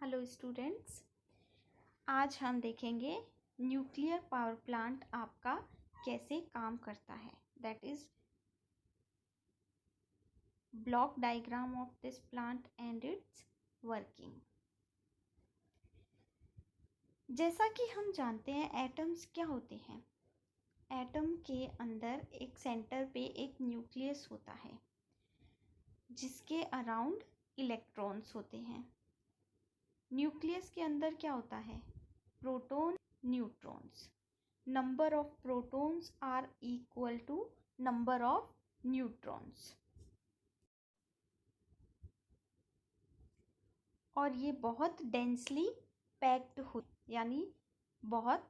Hello students, आज हम देखेंगे न्यूक्लियर पावर प्लांट आपका कैसे काम करता है। That is block diagram of this plant and it's working. जैसा कि हम जानते हैं एटम्स क्या होते हैं। एटम के अंदर एक सेंटर पे एक न्यूक्लियस होता है जिसके अराउंड इलेक्ट्रॉन्स होते हैं। न्यूक्लियस के अंदर क्या होता है? Proton, neutrons. Number of protons are equal to number of neutrons. और ये बहुत डेंसली पैक्ड हो, यानी बहुत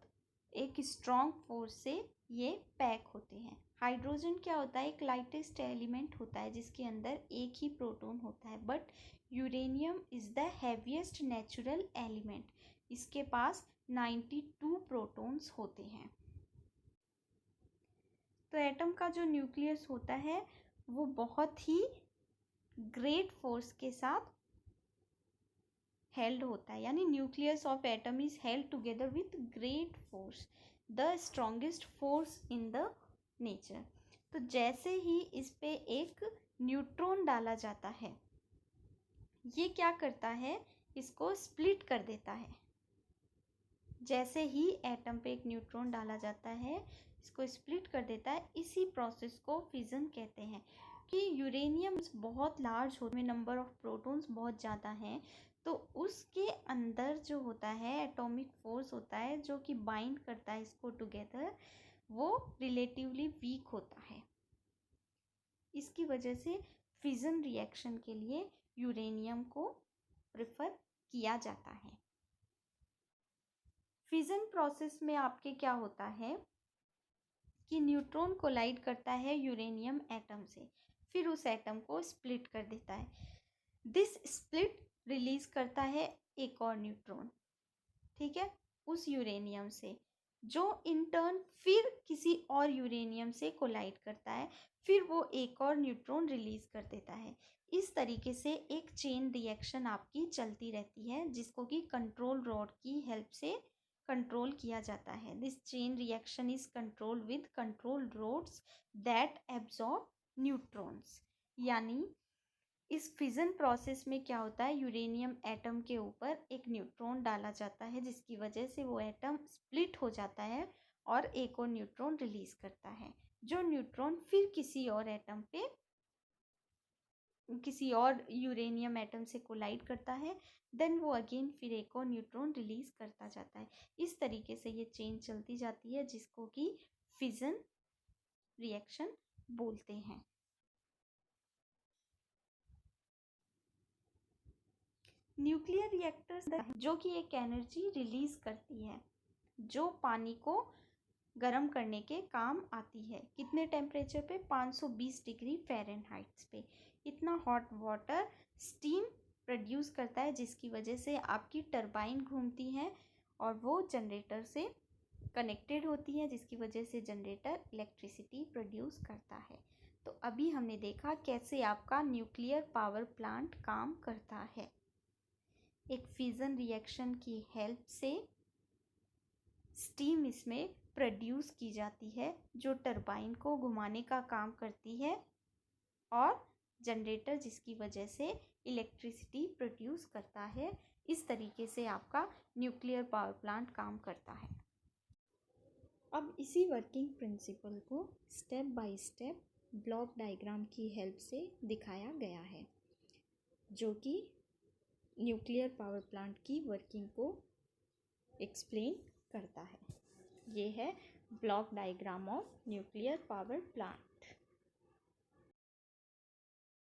एक स्ट्रॉन्ग फोर्स से ये पैक होते हैं। हाइड्रोजन क्या होता है? एक लाइटेस्ट एलिमेंट होता है जिसके अंदर एक ही प्रोटॉन होता है। But uranium is the heaviest natural element. इसके पास 92 प्रोटॉन्स होते हैं। तो एटम का जो न्यूक्लियस होता है वो बहुत ही ग्रेट फोर्स के साथ हेल्ड होता है, यानी nucleus of atom is held together with great force, the strongest force in the nature. तो जैसे ही इस पे एक न्यूट्रॉन डाला जाता है, ये क्या करता है? इसको स्प्लिट कर देता है। जैसे ही एटम पे एक न्यूट्रॉन डाला जाता है, इसको स्प्लिट कर देता है। इसी प्रोसेस को फिजन कहते हैं। कि यूरेनियम बहुत लार्ज होने में नंबर ऑफ प्रोटॉन्स बहुत ज़्यादा हैं, तो उसके अंदर जो होता है एटॉमिक फोर्स होता है जो कि बाइंड करता है इसको टुगेदर, वो रिलेटिवली वीक होता है। इसकी वजह से फिजन रिएक्शन के लिए यूरेनियम को प्रेफर किया जाता है। फिजन प्रोसेस में आपके क्या होता है कि न्यूट्रॉन कोलाइड करता है यूरेनियम एटम से, फिर उस एटम को स्प्लिट कर देता है। दिस स्प्लिट रिलीज करता है एक और न्यूट्रॉन, ठीक है, उस यूरेनियम से, जो इन टर्न फिर किसी और यूरेनियम से कोलाइड करता है, फिर वो एक और न्यूट्रॉन रिलीज कर देता है। इस तरीके से एक चेन रिएक्शन आपकी चलती रहती है जिसको कि कंट्रोल रॉड की हेल्प से कंट्रोल किया जाता है। This chain reaction is control with control rods that absorb neutrons. यानी इस फिजन प्रोसेस में क्या होता है, यूरेनियम एटम के ऊपर एक न्यूट्रॉन डाला जाता है जिसकी वजह से वो एटम स्प्लिट हो जाता है और एक और न्यूट्रॉन रिलीज करता है, जो न्यूट्रॉन फिर किसी और एटम पे, किसी और यूरेनियम एटम से कोलाइड करता है, देन वो अगेन फिर एक और न्यूट्रॉन रिलीज करता जाता है। इस तरीके से ये चेन चलती जाती है जिसको कि फिजन रिएक्शन बोलते हैं। न्यूक्लियर रिएक्टर्स जो कि एक एनर्जी रिलीज करती है जो पानी को गर्म करने के काम आती है। कितने टेम्परेचर पे? 520 डिग्री फ़ारेनहाइट पे। इतना हॉट वाटर स्टीम प्रोड्यूस करता है जिसकी वजह से आपकी टरबाइन घूमती है और वो जनरेटर से कनेक्टेड होती है, जिसकी वजह से जनरेटर इलेक्ट्रिसिटी प्रोड्यूस करता है। तो अभी हमने देखा कैसे आपका न्यूक्लियर पावर प्लांट काम करता है। एक फिजन रिएक्शन की हेल्प से स्टीम इसमें प्रोड्यूस की जाती है जो टरबाइन को घुमाने का काम करती है और जनरेटर जिसकी वजह से इलेक्ट्रिसिटी प्रोड्यूस करता है। इस तरीके से आपका न्यूक्लियर पावर प्लांट काम करता है। अब इसी वर्किंग प्रिंसिपल को step by step block diagram की हेल्प से दिखाया गया है जो कि न्यूक्लियर पावर प्लांट की वर्किंग को एक्सप्लेन करता है। ये है block diagram of nuclear power plant.